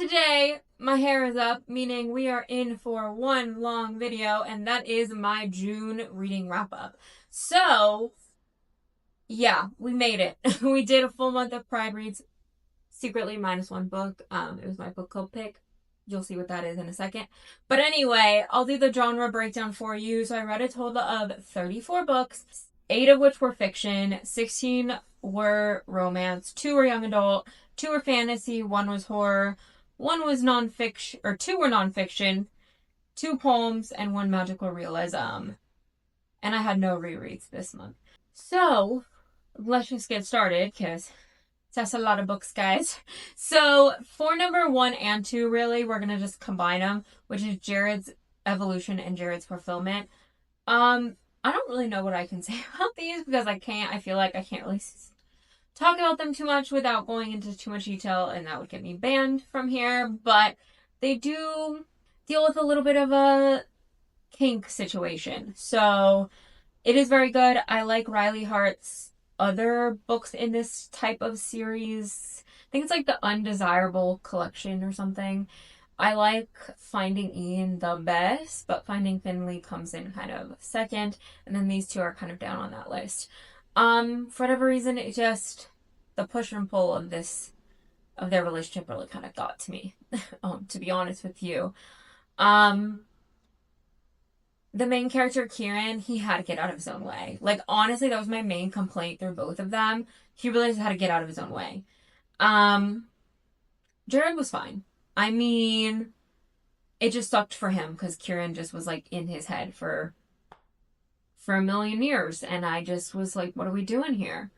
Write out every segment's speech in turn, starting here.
today my hair is up, meaning we are in for one long video, and that is my June reading wrap up. So, yeah, we made it. We did a full month of Pride Reads, secretly minus one book. It was my book club pick. You'll see what that is in a second. But anyway, I'll do the genre breakdown for you. So I read a total of 34 books, 8 of which were fiction, 16 were romance, 2 were young adult, 2 were fantasy, 1 was horror, 1 was nonfiction, or 2 were nonfiction, 2 poems, and 1 magical realism. And I had no rereads this month. So let's just get started, because that's a lot of books, guys. So for number 1 and 2, really, we're going to just combine them, which is Jared's Evolution and Jared's Fulfillment. I don't really know what I can say about these because I feel like I can't really talk about them too much without going into too much detail, and that would get me banned from here. But they do deal with a little bit of a kink situation. So it is very good. I like Riley Hart's other books in this type of series. I think it's like the Undesirable collection or something. I like Finding Ian the best, but Finding Finley comes in kind of second, and then these two are kind of down on that list. For whatever reason, it just, the push and pull of their relationship really kind of got to me, to be honest with you. The main character, Kieran, he had to get out of his own way. Like, honestly, that was my main complaint through both of them. He realized how to get out of his own way. Jared was fine. I mean, it just sucked for him because Kieran just was, like, in his head for a million years. And I just was like, what are we doing here?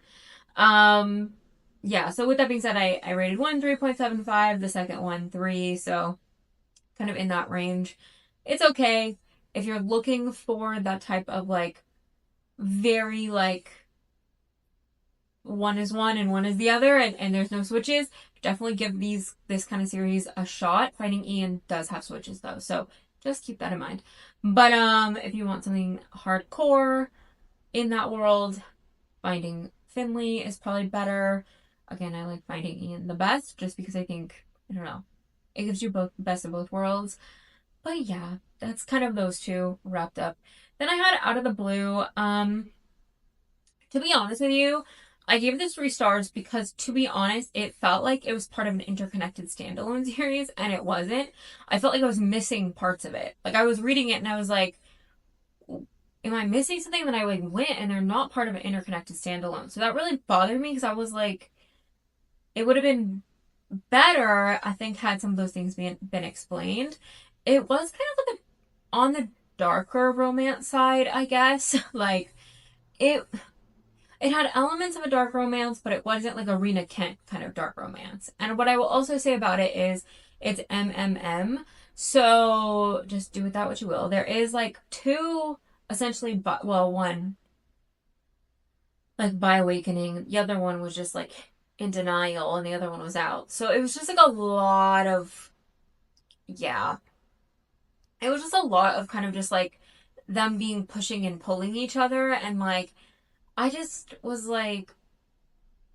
Yeah, so with that being said, I rated one 3.75, the second one 3, so kind of in that range. It's okay. If you're looking for that type of, like, very, like, one is one and one is the other, and there's no switches, definitely give this kind of series a shot. Finding Ian does have switches, though, so just keep that in mind. But if you want something hardcore in that world, Finding Finley is probably better. Again, I like Finding Ian the best, just because I think, I don't know, it gives you both best of both worlds. But yeah, that's kind of those two wrapped up. Then I had Out of the Blue. To be honest with you, I gave this 3 stars because, to be honest, it felt like it was part of an interconnected standalone series, and it wasn't. I felt like I was missing parts of it. Like, I was reading it, and I was like, am I missing something? Then I like went, and they're not part of an interconnected standalone. So that really bothered me because I was like, it would have been better, I think, had some of those things been explained. It was kind of like on the darker romance side, I guess. Like, it had elements of a dark romance, but it wasn't like a Rena Kent kind of dark romance. And what I will also say about it is it's MMM. So just do with that what you will. There is like 2 essentially, one like by awakening. The other one was just like in denial, and the other one was out. So it was just like a lot of, yeah. It was just a lot of kind of just like them being pushing and pulling each other, and like I just was like,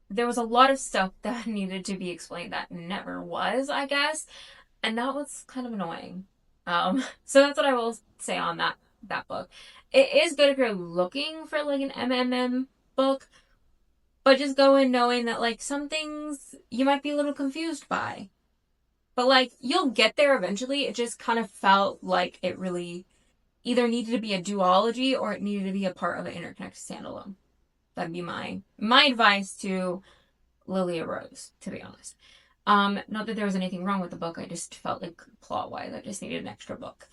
there was a lot of stuff that needed to be explained that never was, I guess, and that was kind of annoying. So that's what I will say on that book. It is good if you're looking for like an MMM book, but just go in knowing that like some things you might be a little confused by. But, like, you'll get there eventually. It just kind of felt like it really either needed to be a duology or it needed to be a part of an interconnected standalone. That'd be my advice to Lilia Rose, to be honest. Not that there was anything wrong with the book. I just felt like plot-wise, I just needed an extra book.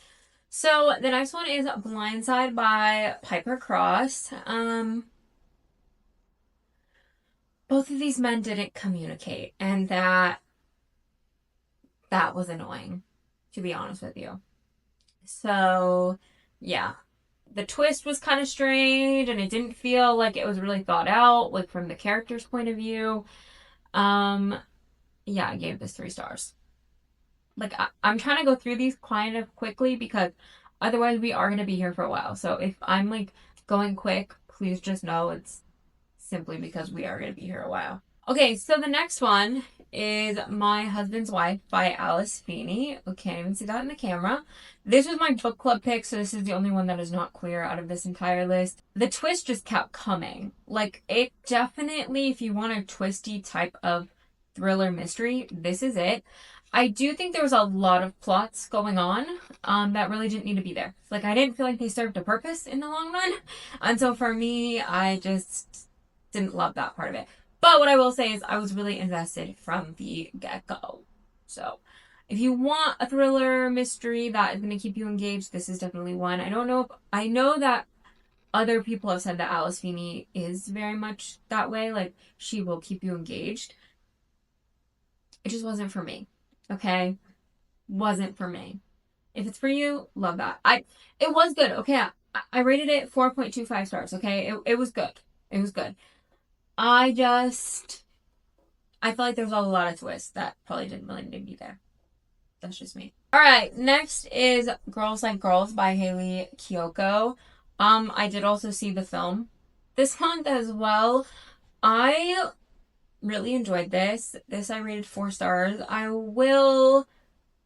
So, the next one is Blindside by Piper Cross. Both of these men didn't communicate, and that was annoying, to be honest with you. So, yeah. The twist was kind of strange, and it didn't feel like it was really thought out, like from the character's point of view. Yeah, I gave this 3 stars. Like, I'm trying to go through these kind of quickly because otherwise we are going to be here for a while. So if I'm, like, going quick, please just know it's simply because we are going to be here a while. Okay, so the next one is My Husband's Wife by Alice Feeney. We can't even see that in the camera. This was my book club pick, so this is the only one that is not queer out of this entire list. The twist just kept coming. Like, it definitely, if you want a twisty type of thriller mystery, this is it. I do think there was a lot of plots going on that really didn't need to be there. Like, I didn't feel like they served a purpose in the long run. And so for me, I just didn't love that part of it. But what I will say is I was really invested from the get-go. So if you want a thriller mystery that is going to keep you engaged, this is definitely one. I know that other people have said that Alice Feeney is very much that way. Like, she will keep you engaged. It just wasn't for me. Okay? Wasn't for me. If it's for you, love that. It was good. Okay, I rated it 4.25 stars. Okay, it was good. It was good. I felt like there was a lot of twists that probably didn't really need to be there. That's just me. All right, next is Girls Like Girls by Haley Kiyoko. I did also see the film this month as well. I really enjoyed this. This I rated 4 stars. I will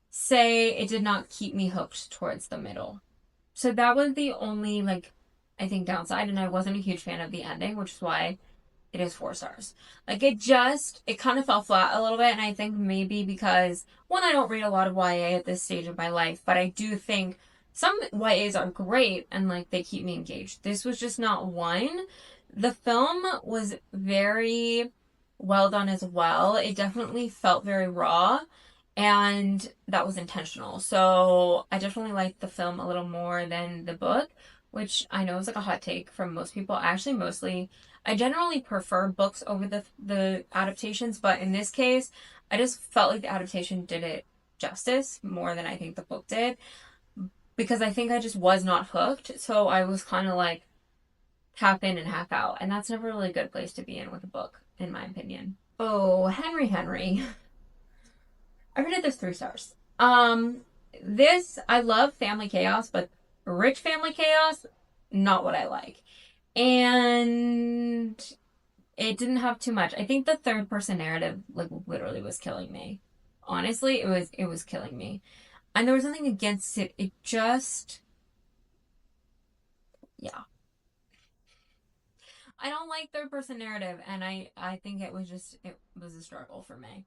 say it did not keep me hooked towards the middle. So that was the only, like, I think downside, and I wasn't a huge fan of the ending, which is why it is 4 stars. Like, it kind of fell flat a little bit, and I think maybe because, one, I don't read a lot of YA at this stage of my life, but I do think some YAs are great, and, like, they keep me engaged. This was just not one. The film was very well done as well. It definitely felt very raw, and that was intentional. So I definitely liked the film a little more than the book, which I know is like a hot take from most people. I generally prefer books over the adaptations, but in this case, I just felt like the adaptation did it justice more than I think the book did, because I think I just was not hooked. So I was kind of like half in and half out, and that's never really a good place to be in with a book, in my opinion. Oh, Henry. I rated this 3 stars. I love family chaos, but rich family chaos, not what I like. And it didn't have too much. I think the third person narrative, like, literally was killing me. Honestly, it was killing me. And there was nothing against it. It just, yeah. I don't like third person narrative, and I think it was a struggle for me.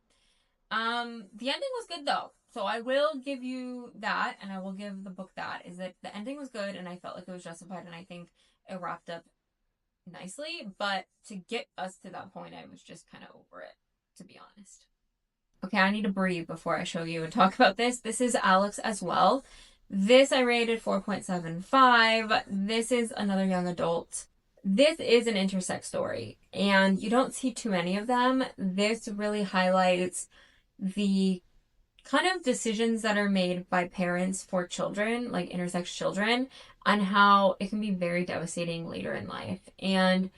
The ending was good though. So I will give you that, and I will give the book that, is that the ending was good, and I felt like it was justified, and I think it wrapped up nicely. But to get us to that point, I was just kind of over it, to be honest. Okay, I need to breathe before I show you and talk about this. This is Alex as well. This I rated 4.75. This is another young adult. This is an intersex story, and you don't see too many of them. This really highlights the kind of decisions that are made by parents for children, like intersex children, and how it can be very devastating later in life. And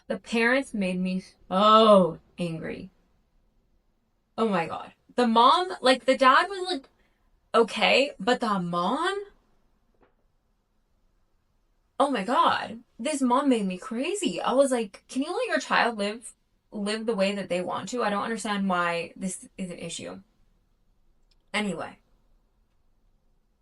the parents made me so angry. Oh my god. The mom, like, the dad was like, okay, but the mom? Oh my god. This mom made me crazy. I was like, can you let your child live the way that they want to? I don't understand why this is an issue. Anyway,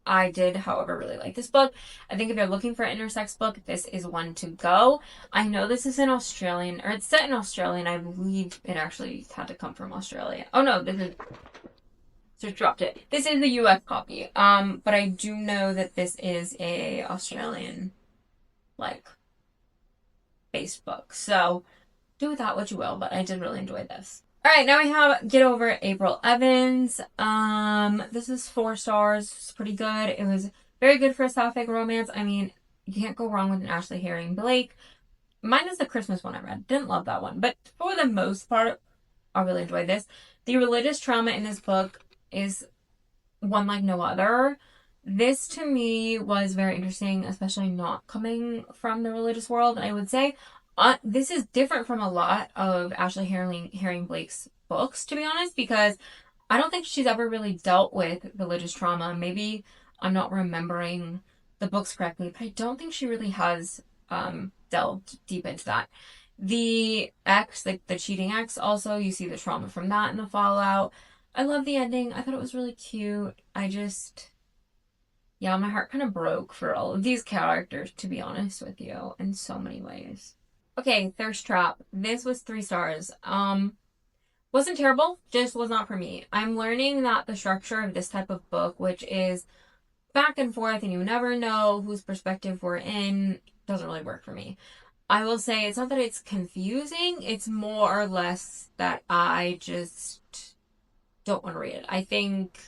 I did, however, really like this book. I think if you're looking for an intersex book, this is one to go. I know this is an Australian, or it's set in Australia, and I believe it actually had to come from Australia. Oh no, just dropped it. This is the US copy. But I do know that this is a Australian, like, based book. So do with that what you will, but I did really enjoy this. All right, now we have Get Over It, April Evans. This is 4 stars. It's pretty good. It was very good for a sapphic romance. I mean, you can't go wrong with an Ashley Herring Blake. Mine is the Christmas one I read. Didn't love that one, but for the most part, I really enjoyed this. The religious trauma in this book is one like no other. This to me was very interesting, especially not coming from the religious world. I would say this is different from a lot of Ashley Herring Blake's books, to be honest, because I don't think she's ever really dealt with religious trauma. Maybe I'm not remembering the books correctly, but I don't think she really has delved deep into that. The ex, like the cheating ex, also, you see the trauma from that in the fallout. I love the ending. I thought it was really cute. Yeah, my heart kind of broke for all of these characters, to be honest with you, in so many ways. Okay, Thirst Trap. This was 3 stars. Wasn't terrible, just was not for me. I'm learning that the structure of this type of book, which is back and forth and you never know whose perspective we're in, doesn't really work for me. I will say it's not that it's confusing, it's more or less that I just don't want to read it. I think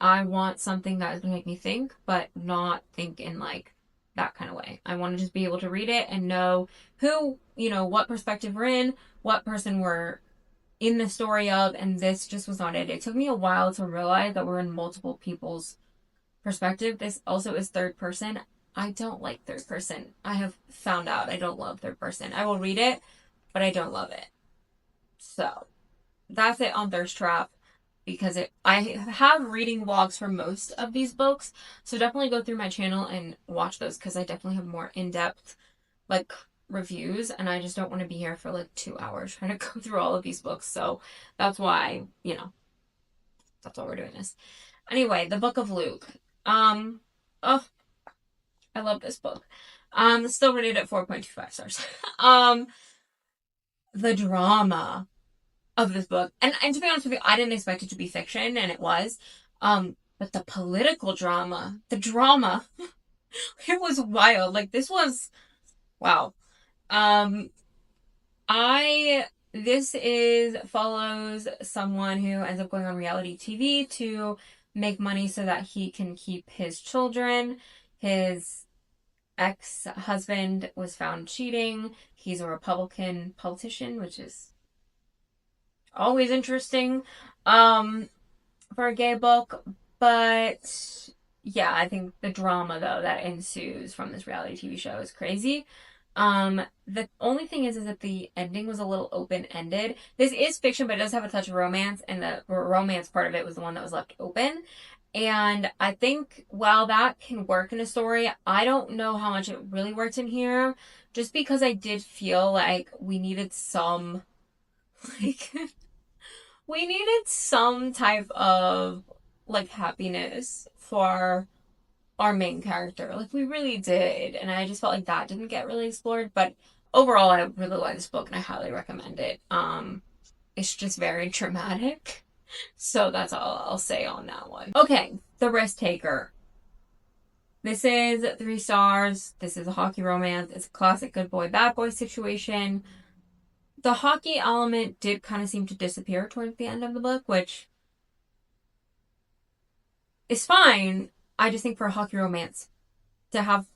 I want something that is going to make me think, but not think in like that kind of way. I want to just be able to read it and know who, what perspective we're in, what person we're in the story of, and this just was not it. It took me a while to realize that we're in multiple people's perspective. This also is third person. I don't like third person. I have found out I don't love third person. I will read it, but I don't love it. So that's it on Thirst Trap because I have reading vlogs for most of these books. So definitely go through my channel and watch those because I definitely have more in-depth like reviews, and I just don't want to be here for like 2 hours trying to go through all of these books. So that's why, that's why we're doing this. Anyway, the Book of Luke. Oh, I love this book. Still rated at 4.25 stars. The drama of this book, and to be honest with you, I didn't expect it to be fiction, and it was. But the political drama, the drama, it was wild. Like this was, wow. This follows someone who ends up going on reality TV to make money so that he can keep his children. His ex-husband was found cheating. He's a Republican politician, which is always interesting for a gay book. But yeah, I think the drama though that ensues from this reality TV show is crazy. The only thing is that the ending was a little open-ended. This is fiction, but it does have a touch of romance, and the romance part of it was the one that was left open. And I think while that can work in a story, I don't know how much it really worked in here, just because I did feel like we needed some, like, we needed some type of, like, happiness for our main character. Like, we really did. And I just felt like that didn't get really explored. But overall, I really like this book and I highly recommend it. It's just very dramatic. So that's all I'll say on that one. Okay, The Risk Taker. This is 3 stars. This is a hockey romance. It's a classic good boy, bad boy situation. The hockey element did kind of seem to disappear towards the end of the book, which is fine. I just think for a hockey romance, to have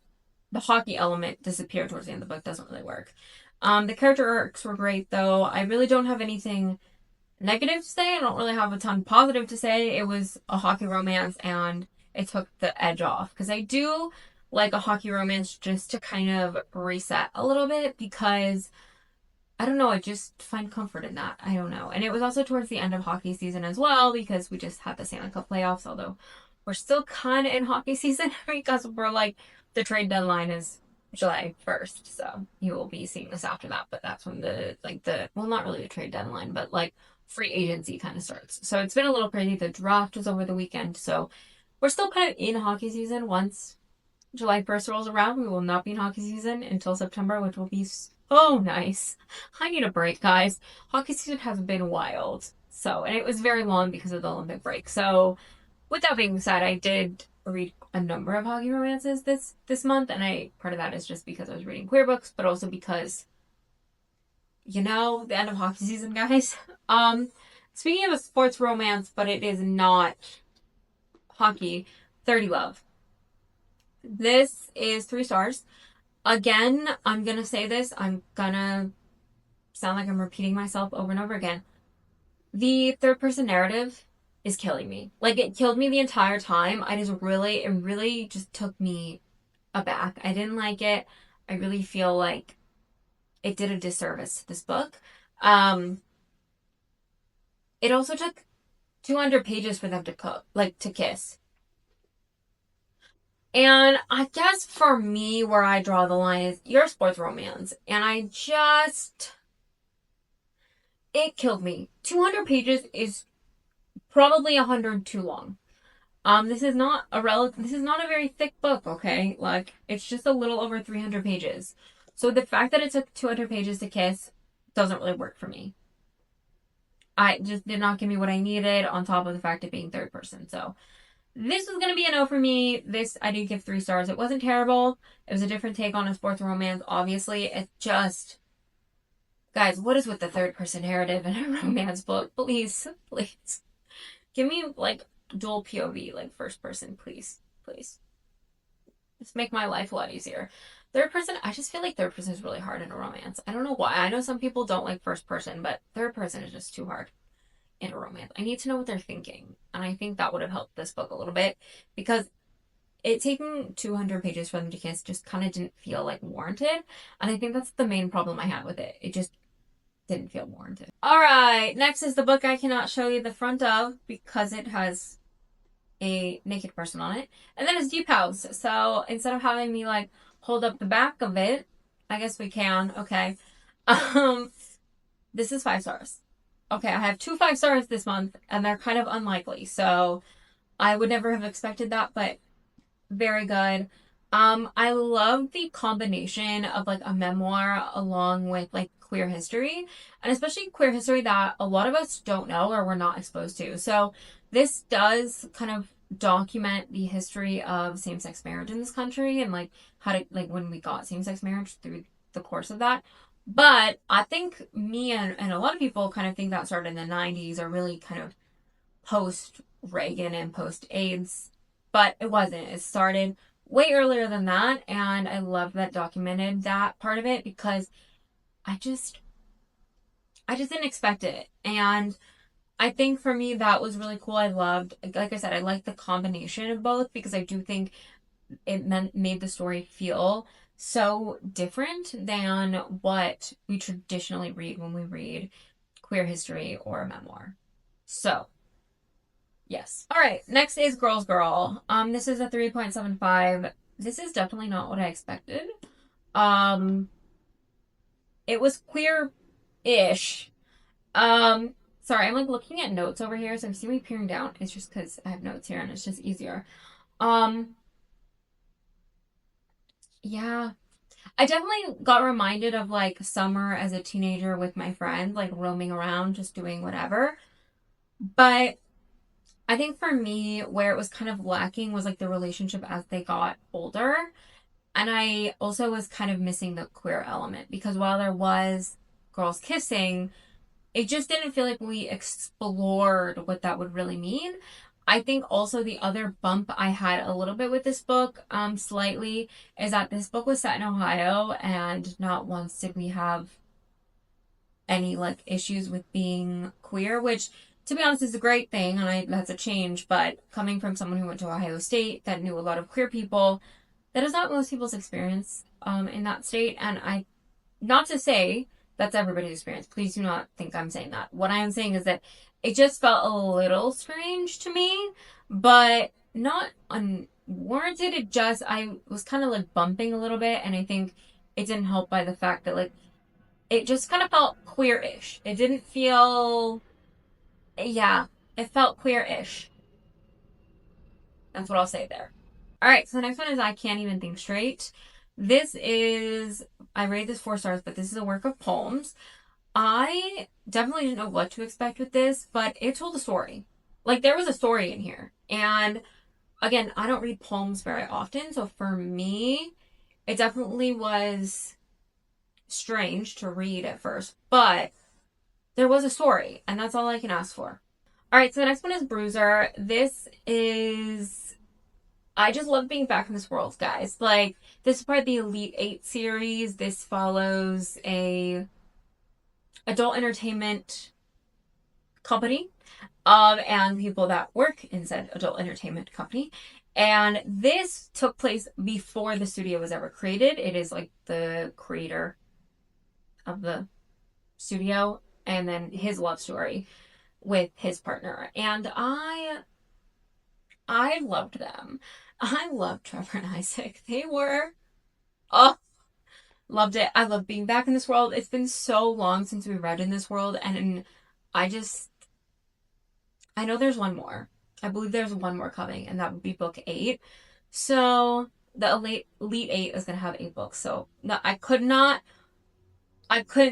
the hockey element disappear towards the end of the book doesn't really work. The character arcs were great, though. I really don't have anything negative to say. I don't really have a ton positive to say. It was a hockey romance, and it took the edge off. Because I do like a hockey romance just to kind of reset a little bit, because I don't know, I just find comfort in that. I don't know. And it was also towards the end of hockey season as well, because we just had the Stanley Cup playoffs, although we're still kind of in hockey season because we're like, the trade deadline is July 1st. So you will be seeing this after that. But that's when well, not really the trade deadline, but like free agency kind of starts. So it's been a little crazy. The draft was over the weekend. So we're still kind of in hockey season. Once July 1st rolls around, we will not be in hockey season until September, which will be so nice. I need a break, guys. Hockey season has been wild. So, and it was very long because of the Olympic break. So, with that being said, I did read a number of hockey romances this month, and part of that is just because I was reading queer books, but also because, the end of hockey season, guys. Speaking of a sports romance, but it is not hockey, 30 Love. This is 3 stars. Again, I'm gonna say this. I'm gonna sound like I'm repeating myself over and over again. The third person narrative is killing me. Like, it killed me the entire time. It really just took me aback. I didn't like it. I really feel like it did a disservice to this book. It also took 200 pages for them to kiss. And I guess for me, where I draw the line is your sports romance. And it killed me. 200 pages is probably 100 too long. This is not a very thick book, okay? Like, it's just a little over 300 pages. So the fact that it took 200 pages to kiss doesn't really work for me. I just did not give me what I needed on top of the fact of being third person. So this was going to be a no for me. This, I did give 3 stars. It wasn't terrible. It was a different take on a sports romance, obviously. It just, guys, what is with the third person narrative in a romance book? Please, please. Give me, like, dual POV, like, first person, please. Please. Just make my life a lot easier. Third person, I just feel like third person is really hard in a romance. I don't know why. I know some people don't like first person, but third person is just too hard in a romance. I need to know what they're thinking. And I think that would have helped this book a little bit because it taking 200 pages for them to kiss just kind of didn't feel like warranted. And I think that's the main problem I had with it. It just didn't feel warranted. All right, next is the book I cannot show you the front of because it has a naked person on it. And then it's Deep House. So instead of having me like hold up the back of it, I guess we can. Okay. This is 5 stars. Okay, I have 2 5 stars this month, and they're kind of unlikely. So I would never have expected that, but very good. I love the combination of like a memoir along with like queer history, and especially queer history that a lot of us don't know or we're not exposed to. So this does kind of document the history of same-sex marriage in this country and like how to like when we got same-sex marriage through the course of that. But I think me and a lot of people kind of think that started in the 90s or really kind of post Reagan and post AIDS, but it wasn't. It started way earlier than that, and I love that documented that part of it because I just didn't expect it. And I think for me that was really cool. I loved, like I said, I liked the combination of both because I do think it made the story feel so different than what we traditionally read when we read queer history or a memoir. So, yes. All right, next is Girls Girl. This is a 3.75. This is definitely not what I expected. Um it was queer-ish. Sorry, I'm like looking at notes over here, so if you see me peering down, it's just because I have notes here and it's just easier. Um yeah, I definitely got reminded of like summer as a teenager with my friends, like roaming around, just doing whatever. But I think for me, where it was kind of lacking was like the relationship as they got older. And I also was kind of missing the queer element because while there was girls kissing, it just didn't feel like we explored what that would really mean. I think also the other bump I had a little bit with this book, slightly, is that this book was set in Ohio, and not once did we have any like issues with being queer, which to be honest is a great thing, and that's a change. But coming from someone who went to Ohio State that knew a lot of queer people, that is not most people's experience in that state. And I, not to say that's everybody's experience. Please do not think I'm saying that. What I am saying is that it just felt a little strange to me, but not unwarranted. It just, I was kind of like bumping a little bit, and I think it didn't help by the fact that like it just kind of felt queer-ish. It didn't feel, yeah, it felt queer-ish. That's what I'll say there. All right, so the next one is I Can't Even Think Straight. This is, I rate this 4 stars, but this is a work of poems. I definitely didn't know what to expect with this, but it told a story. Like, there was a story in here. And again, I don't read poems very often, so for me, it definitely was strange to read at first, but there was a story, and that's all I can ask for. All right, so the next one is Bruiser. This is, I just love being back in this world, guys. Like, this is part of the Elite 8 series. This follows a adult entertainment company, and people that work in said adult entertainment company. And this took place before the studio was ever created. It is like the creator of the studio and then his love story with his partner. And I loved them. I love Trevor and Isaac. They were, oh, loved it. I love being back in this world. It's been so long since we read in this world, and I just, I know there's one more. I believe there's one more coming, and that would be book 8. So the Elite 8 is going to have 8 books. So no, I couldn't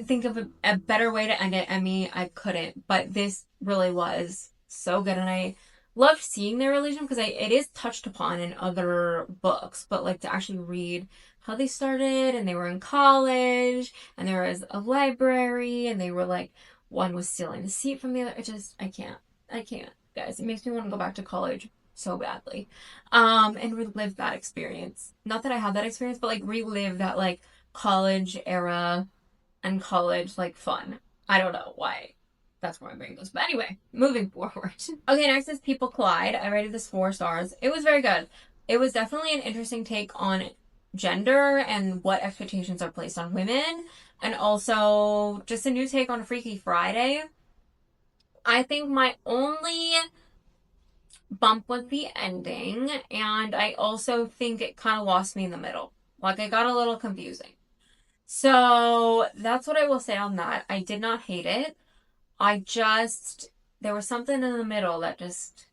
think of a better way to end it, Emmy. I couldn't. But this really was so good. And I loved seeing their relation because it is touched upon in other books. But like to actually read how they started and they were in college and there was a library and they were like, one was stealing the seat from the other. I can't. I can't. Guys, it makes me want to go back to college so badly. And relive that experience. Not that I had that experience, but like relive that like college era and college like fun. I don't know why that's where my brain goes. But anyway, moving forward. Okay, next is People Collide. I rated this 4 stars. It was very good. It was definitely an interesting take on gender and what expectations are placed on women. And also just a new take on Freaky Friday. I think my only bump was the ending. And I also think it kind of lost me in the middle. Like it got a little confusing. So that's what I will say on that. I did not hate it. There was something in the middle that just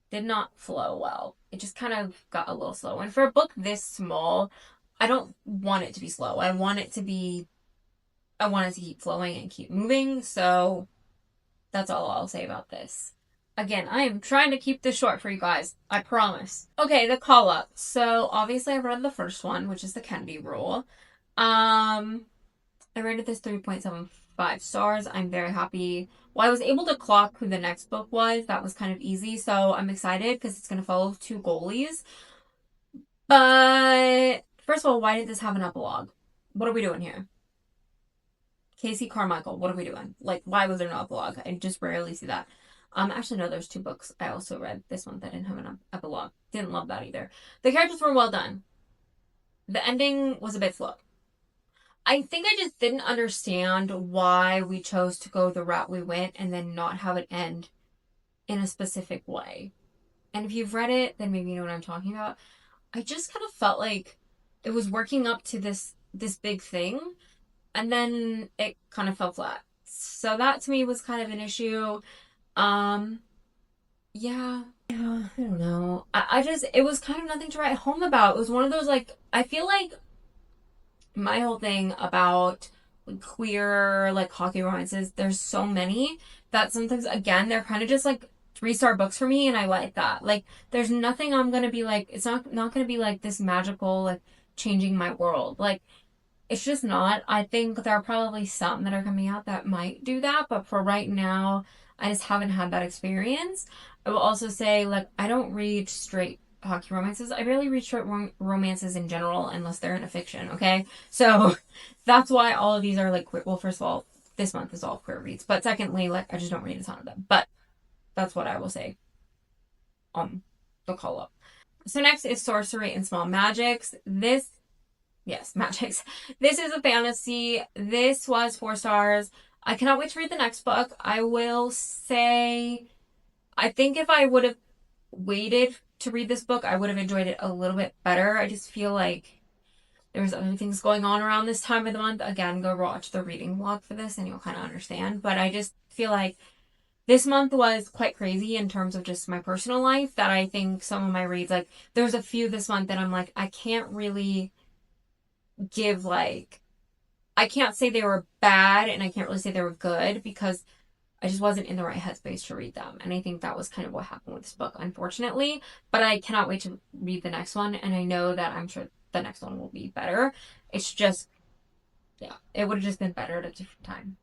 did not flow well. It just kind of got a little slow. And for a book this small, I don't want it to be slow. I want it to keep flowing and keep moving. So that's all I'll say about this. Again, I am trying to keep this short for you guys. I promise. Okay, the call up. So obviously I read the first one, which is the Kennedy Rule. I rated this 3.75 stars. I'm very happy. Well, I was able to clock who the next book was. That was kind of easy. So I'm excited because it's going to follow 2 goalies. But first of all, why did this have an epilogue? What are we doing here? Casey Carmichael, what are we doing? Like, why was there no epilogue? I just rarely see that. Actually, no, there's 2 books I also read this month that didn't have an epilogue. Didn't love that either. The characters were well done. The ending was a bit slow. I think I just didn't understand why we chose to go the route we went and then not have it end in a specific way. And if you've read it, then maybe you know what I'm talking about. I just kind of felt like it was working up to this big thing, and then it kind of fell flat. So that to me was kind of an issue. Yeah, I don't know. I just, it was kind of nothing to write home about. It was one of those, like, I feel like my whole thing about queer like hockey romances, there's so many that sometimes again they're kind of just like 3-star books for me, and I like that. Like there's nothing I'm gonna be like, it's not gonna be like this magical like changing my world. Like it's just not. I think there are probably some that are coming out that might do that, but for right now I just haven't had that experience. I will also say like I don't read straight hockey romances. I barely read short romances in general unless they're in a fiction, okay? So that's why all of these are like queer. Well, first of all, this month is all queer reads. But secondly, like I just don't read a ton of them. But that's what I will say on the call up. So next is Sorcery and Small Magics. Magics. This is a fantasy. This was 4 stars. I cannot wait to read the next book. I will say, I think if I would have waited to read this book, I would have enjoyed it a little bit better. I just feel like there's other things going on around this time of the month. Again, go watch the reading vlog for this and you'll kind of understand. But I just feel like this month was quite crazy in terms of just my personal life, that I think some of my reads, like there's a few this month that I'm like, I can't really give like, I can't say they were bad and I can't really say they were good because I just wasn't in the right headspace to read them. And I think that was kind of what happened with this book, unfortunately. But I cannot wait to read the next one. And I know that I'm sure the next one will be better. It's just, yeah, it would have just been better at a different time.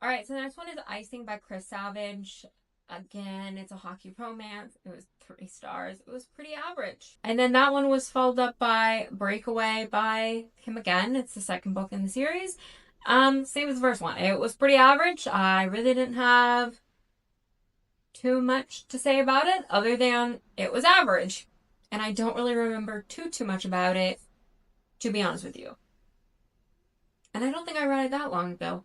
All right, so the next one is Icing by Chris Savage. Again, it's a hockey romance. It was 3 stars. It was pretty average. And then that one was followed up by Breakaway by him again. It's the second book in the series. Same as the first one. It was pretty average. I really didn't have too much to say about it other than it was average. And I don't really remember too much about it, to be honest with you. And I don't think I read it that long ago.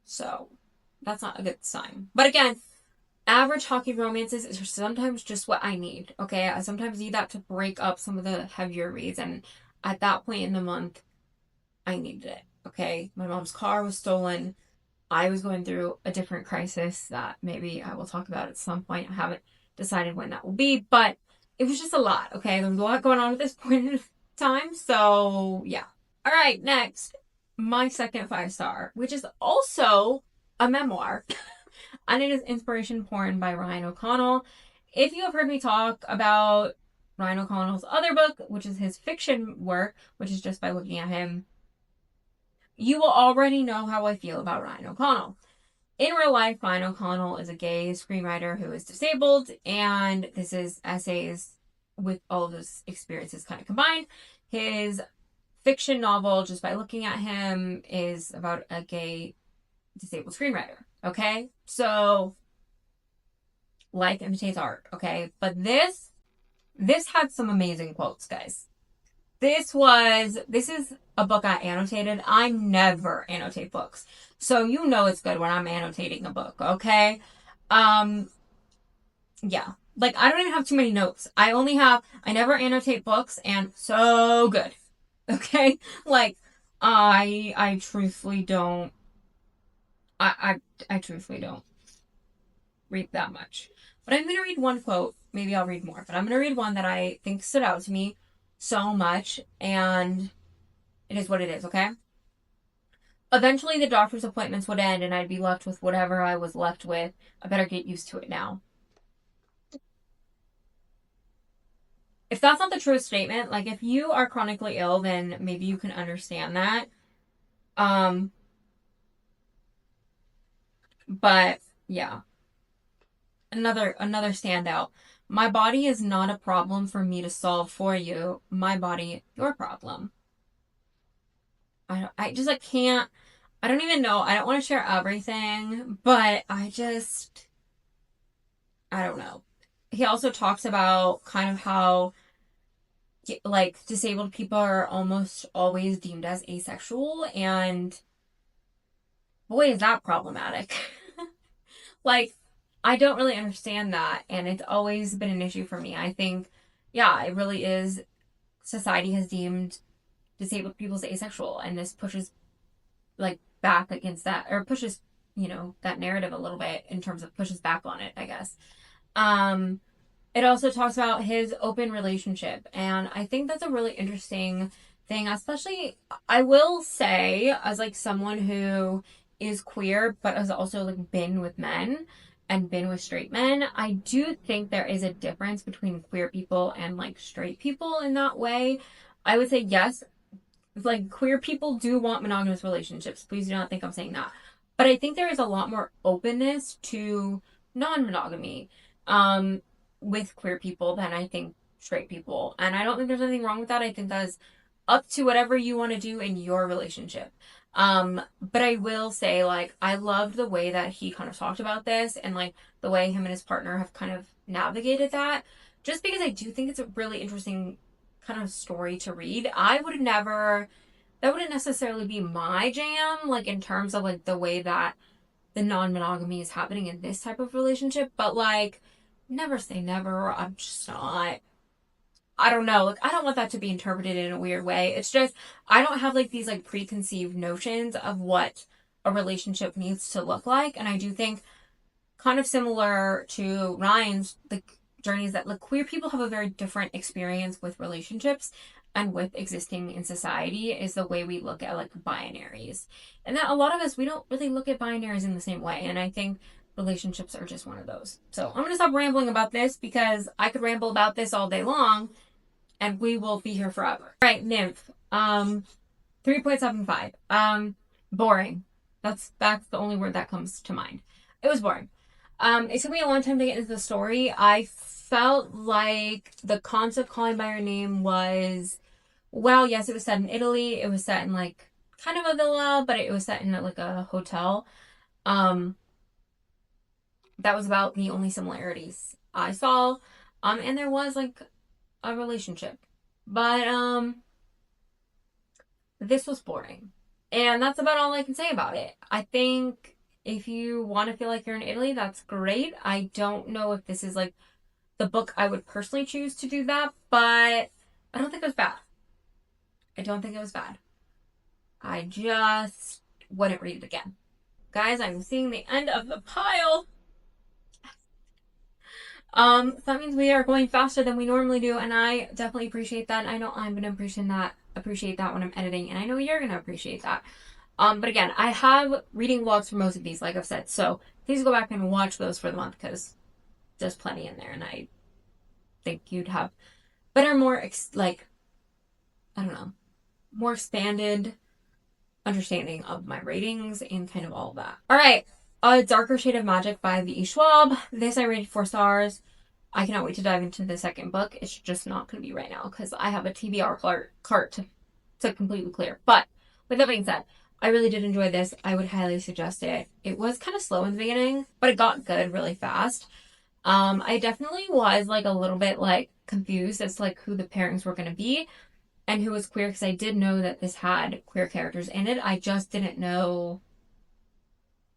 So that's not a good sign. But again, average hockey romances is sometimes just what I need. Okay, I sometimes need that to break up some of the heavier reads, and at that point in the month, I needed it. Okay, my mom's car was stolen. I was going through a different crisis that maybe I will talk about at some point. I haven't decided when that will be, but it was just a lot. Okay, there was a lot going on at this point in time. So yeah. All right, next, my second 5-star, which is also a memoir, and it is Inspiration Porn by Ryan O'Connell. If you have heard me talk about Ryan O'Connell's other book, which is his fiction work, which is Just by Looking at Him, you will already know how I feel about Ryan O'Connell. In real life, Ryan O'Connell is a gay screenwriter who is disabled, and this is essays with all of those experiences kind of combined. His fiction novel, Just by Looking at Him, is about a gay disabled screenwriter. Okay? So life imitates art, okay? But this had some amazing quotes, guys. This is a book I annotated. I never annotate books. So you know it's good when I'm annotating a book, okay? Yeah. Like I don't even have too many notes. I never annotate books and so good. Okay? Like I truthfully don't I truthfully don't read that much. But I'm gonna read one quote. Maybe I'll read more, but I'm gonna read one that I think stood out to me so much, and it is what it is, okay? Eventually, the doctor's appointments would end, and I'd be left with whatever I was left with. I better get used to it now. If that's not the truest statement, like if you are chronically ill, then maybe you can understand that. Um, but yeah, another standout. My body is not a problem for me to solve for you. My body, your problem. I just like can't. I don't even know. I don't want to share everything, but I don't know. He also talks about kind of how like disabled people are almost always deemed as asexual, and boy is that problematic. Like I don't really understand that, and it's always been an issue for me. I think yeah, it really is. Society has deemed disabled people as asexual, and this pushes like back against that, or pushes that narrative a little bit in terms of pushes back on it, I guess. um it also talks about his open relationship, and I think that's a really interesting thing, especially I will say as like someone who is queer but has also like been with men and been with straight men. I do think there is a difference between queer people and like straight people in that way. I would say yes, like queer people do want monogamous relationships. Please do not think I'm saying that. But I think there is a lot more openness to non-monogamy um, with queer people than I think straight people. And I don't think there's anything wrong with that. I think that is up to whatever you want to do in your relationship. But I will say, like, I loved the way that he kind of talked about this and like the way him and his partner have kind of navigated that. Just because I do think it's a really interesting kind of story to read. I would never, that wouldn't necessarily be my jam, like in terms of like the way that the non-monogamy is happening in this type of relationship, but like never say never. I'm just not, I don't know, like I don't want that to be interpreted in a weird way. It's just I don't have like these like preconceived notions of what a relationship needs to look like, and I do think kind of similar to Ryan's like journeys that like queer people have a very different experience with relationships and with existing in society is the way we look at like binaries. And that a lot of us we don't really look at binaries in the same way. And I think relationships are just one of those. So I'm gonna stop rambling about this because I could ramble about this all day long and we will be here forever. All right, Nymph. 3.75. Boring. That's the only word that comes to mind. It was boring. It took me a long time to get into the story. I felt like the concept calling by your name was, well, yes, it was set in Italy. It was set in like kind of a villa, but it was set in like a hotel. Um, that was about the only similarities I saw. And there was like a relationship. But this was boring. And that's about all I can say about it. I think If you want to feel like you're in Italy, that's great. I don't know if this is like the book I would personally choose to do that, but I don't think it was bad. I don't think it was bad. I just wouldn't read it again. Guys, I'm seeing the end of the pile. So that means we are going faster than we normally do, and I definitely appreciate that. I know I'm gonna appreciate that when I'm editing, and I know you're gonna appreciate that. But again, I have reading vlogs for most of these, like I've said, so please go back and watch those for the month because there's plenty in there, and I think you'd have better, more like I don't know, more expanded understanding of my ratings and kind of all of that. All right, A Darker Shade of Magic by V.E. Schwab. This I rated 4 stars. I cannot wait to dive into the second book. It's just not going to be right now because I have a TBR cart to completely clear. But with that being said, I really did enjoy this. I would highly suggest it. It was kind of slow in the beginning, but it got good really fast. I definitely was like a little bit like confused as to like who the pairings were going to be and who was queer because I did know that this had queer characters in it. I just didn't know.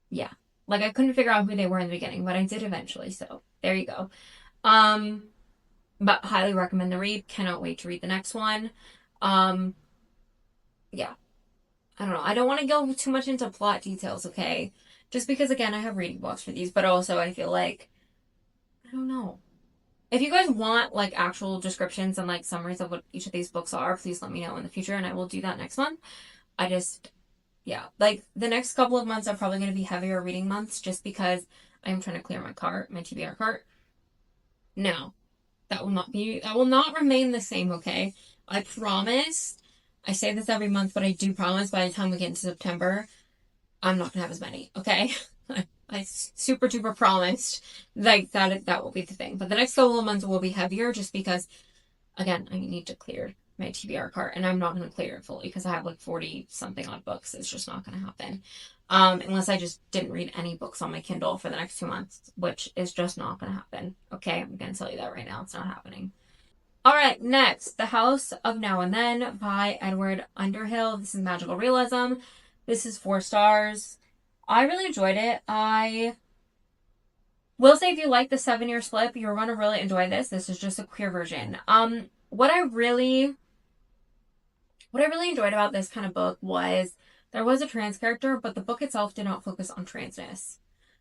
Yeah. Like I couldn't figure out who they were in the beginning, but I did eventually. So there you go. Um, but highly recommend the read. Cannot wait to read the next one. Um, yeah. I don't know. I don't want to go too much into plot details, okay? Just because again I have reading books for these, but also I feel like I don't know. If you guys want like actual descriptions and like summaries of what each of these books are, please let me know in the future and I will do that next month. I just, yeah, like the next couple of months are probably going to be heavier reading months just because I'm trying to clear my cart, my TBR cart. No, that will not remain the same, okay? I promise. I say this every month, but I do promise by the time we get into September, I'm not gonna have as many, okay? I super duper promised like that will be the thing. But the next couple of months will be heavier just because again, I need to clear my TBR cart and I'm not going to clear it fully because I have like 40 something odd books. It's just not going to happen. Unless I just didn't read any books on my Kindle for the next 2 months, which is just not going to happen. Okay, I'm going to tell you that right now. It's not happening. All right, next, The House of Now and Then by Edward Underhill. This is magical realism. This is 4 stars. I really enjoyed it. I will say if you like the 7-year slip, you're going to really enjoy this. This is just a queer version. What I really enjoyed about this kind of book was there was a trans character, but the book itself did not focus on transness.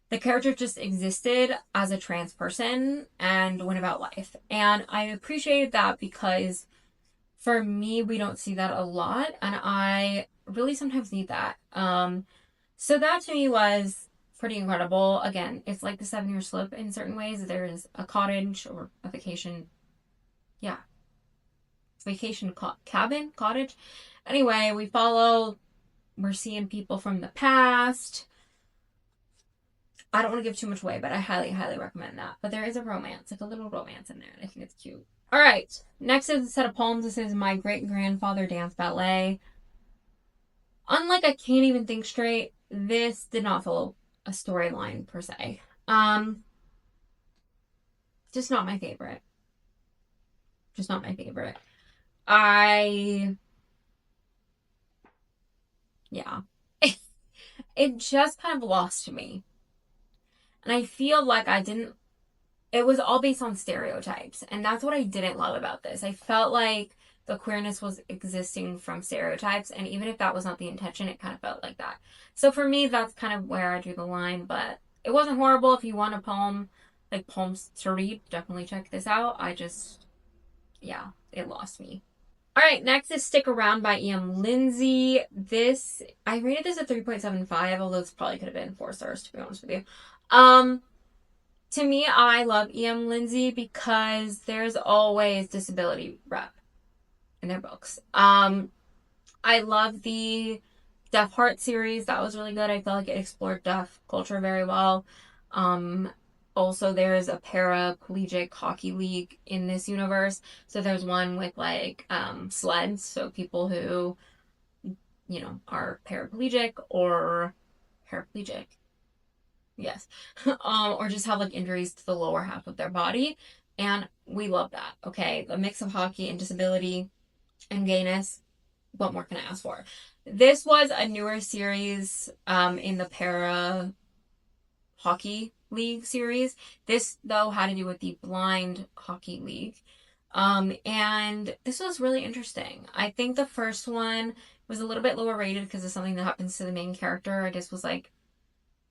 The character just existed as a trans person and went about life. And I appreciated that because for me, we don't see that a lot. And I really sometimes need that. So that to me was pretty incredible. Again, it's like the 7-year slip in certain ways. There's a cottage or a vacation. Yeah, vacation cabin, cottage. Anyway, we're seeing people from the past. I don't want to give too much away, but I highly, highly recommend that. But there is a romance, like a little romance in there, and I think it's cute. All right, next is a set of poems. This is My Great Grandfather Danced Ballet. Unlike I Can't Even Think Straight, this did not follow a storyline per se. Just not my favorite. Just not my favorite. Yeah. It just kind of lost to me. And I feel like it was all based on stereotypes. And that's what I didn't love about this. I felt like the queerness was existing from stereotypes. And even if that was not the intention, it kind of felt like that. So for me, that's kind of where I drew the line. But it wasn't horrible. If you want a poem, like poems to read, definitely check this out. Yeah, it lost me. All right, next is Stick Around by E.M. Lindsay. I rated this a 3.75, although this probably could have been 4 stars, to be honest with you. To me, I love E.M. Lindsay because there's always disability rep in their books. I love the Deaf Heart series. That was really good. I felt like it explored deaf culture very well. Also, there's a paraplegic hockey league in this universe. So there's one with like sleds, so people who, are paraplegic or paraplegic. Yes. Or just have like injuries to the lower half of their body. And we love that. Okay. The mix of hockey and disability and gayness. What more can I ask for? This was a newer series in the para hockey league series. This, though, had to do with the blind hockey league. And this was really interesting. I think the first one was a little bit lower rated because of something that happens to the main character. I just was like,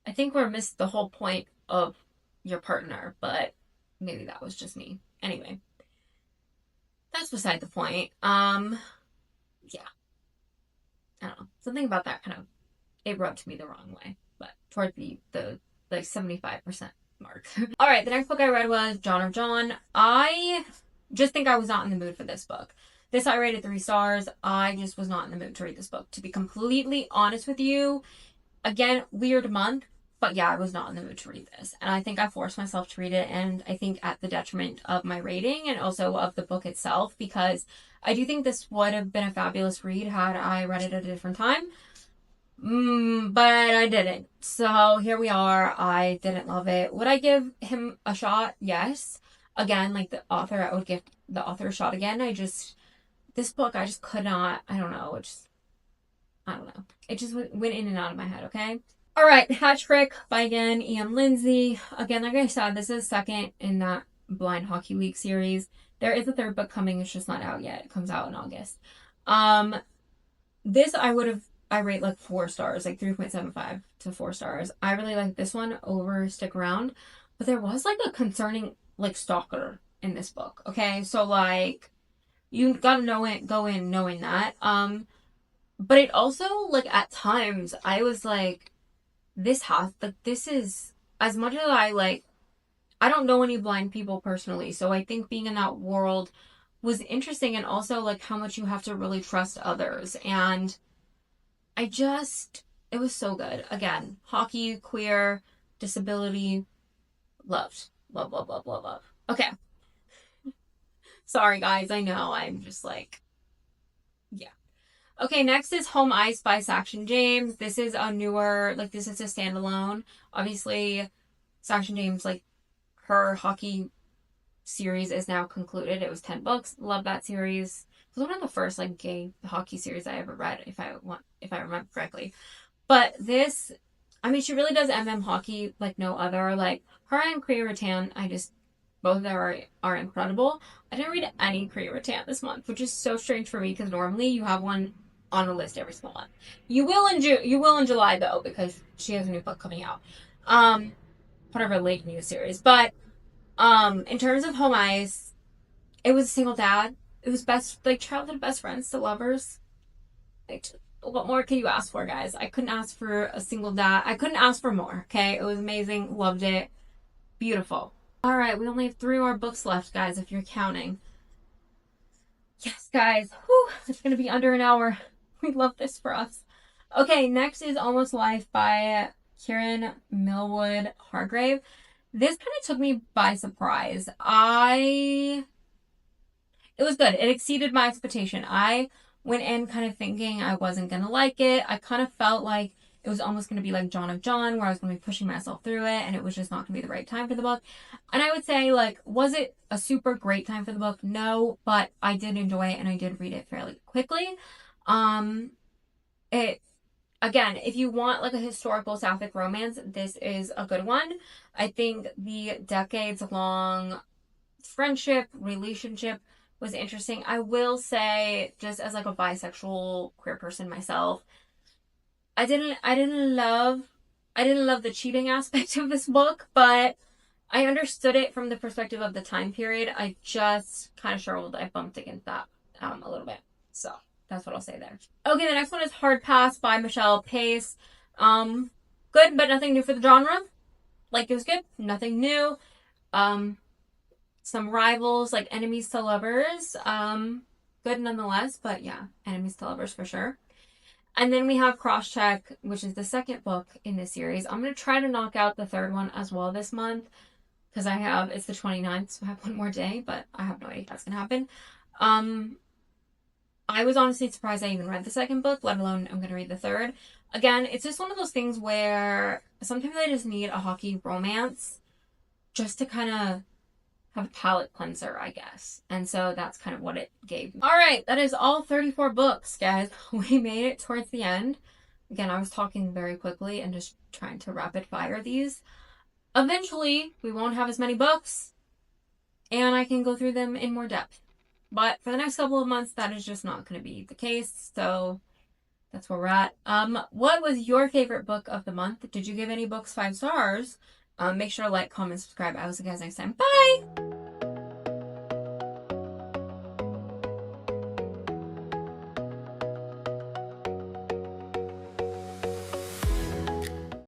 I think we missed the whole point of your partner, but maybe that was just me. Anyway, that's beside the point. Yeah. I don't know. Something about that kind of, it rubbed me the wrong way, but toward the like 75% mark. All right, the next book I read was John of John. I just think I was not in the mood for this book. This I rated 3 stars. I just was not in the mood to read this book. To be completely honest with you, again, weird month, but yeah, I was not in the mood to read this. And I think I forced myself to read it, and I think at the detriment of my rating and also of the book itself, because I do think this would have been a fabulous read had I read it at a different time. But I didn't. So here we are. I didn't love it. Would I give him a shot? Yes. Again, like the author, I would give the author a shot again. This book, I just could not, I don't know. I don't know. It just went in and out of my head, okay? All right, Hat Trick by, again, Ian Lindsay. Again, like I said, this is second in that Blind Hockey League series. There is a third book coming. It's just not out yet. It comes out in August. This I rate like 4 stars, like 3.75 to 4 stars. I really like this one over Stick Around, but there was like a concerning like stalker in this book. Okay, so like you gotta go in knowing that. But it also like at times I was like, this is as much as I don't know any blind people personally, so I think being in that world was interesting, and also like how much you have to really trust others. And it was so good. Again, hockey, queer, disability, loved. Love, love, love, love, love. Okay. Sorry, guys. I know. I'm just like, yeah. Okay, next is Home Ice by Saction James. This is a newer, like, this is a standalone. Obviously, Saction James, like, her hockey series is now concluded. It was 10 books. Love that series. It was one of the first, like, gay hockey series I ever read, if I remember correctly. But this, I mean, she really does hockey like no other. Like, her and Kriya Ratan, both of them are incredible. I didn't read any Kriya Ratan this month, which is so strange for me because normally you have one on a list every single month. You will in July though, because she has a new book coming out. Part of her late news series. But in terms of Home Ice, it was a single dad. It was childhood best friends to lovers. Like, what more can you ask for, guys? I couldn't ask for a single dad. I couldn't ask for more, okay? It was amazing. Loved it. Beautiful. All right, we only have 3 more books left, guys, if you're counting. Yes, guys. Whew, it's going to be under an hour. We love this for us. Okay, next is Almost Life by Kieran Millwood Hargrave. This kind of took me by surprise. It was good. It exceeded my expectation. I went in kind of thinking I wasn't going to like it. I kind of felt like it was almost going to be like John of John, where I was going to be pushing myself through it, and it was just not going to be the right time for the book. And I would say, like, was it a super great time for the book? No, but I did enjoy it, and I did read it fairly quickly. Again, if you want like a historical sapphic romance, this is a good one. I think the decades-long friendship, relationship was interesting. I will say, just as like a bisexual queer person myself, I didn't love the cheating aspect of this book, but I understood it from the perspective of the time period. I just kind of struggled. I bumped against that a little bit. So that's what I'll say there. Okay, the next one is Hard Pass by Michelle Pace. Good, but nothing new for the genre. Like, it was good, nothing new. Some rivals, like Enemies to Lovers. Good nonetheless, but yeah, Enemies to Lovers for sure. And then we have Crosscheck, which is the second book in this series. I'm going to try to knock out the third one as well this month, because it's the 29th, so I have one more day, but I have no idea if that's going to happen. I was honestly surprised I even read the second book, let alone I'm going to read the third. Again, it's just one of those things where sometimes I just need a hockey romance just to kind of have a palate cleanser, I guess. And so that's kind of what it gave me. All right, that is all 34 books, guys. We made it towards the end. Again, I was talking very quickly and just trying to rapid fire these. eventually we won't have as many books and I can go through them in more depth. But for the next couple of months, that is just not going to be the case. So that's where we're at. What was your favorite book of the month? Did you give any books 5 stars? Make sure to like, comment, subscribe. I will see you guys next time. Bye!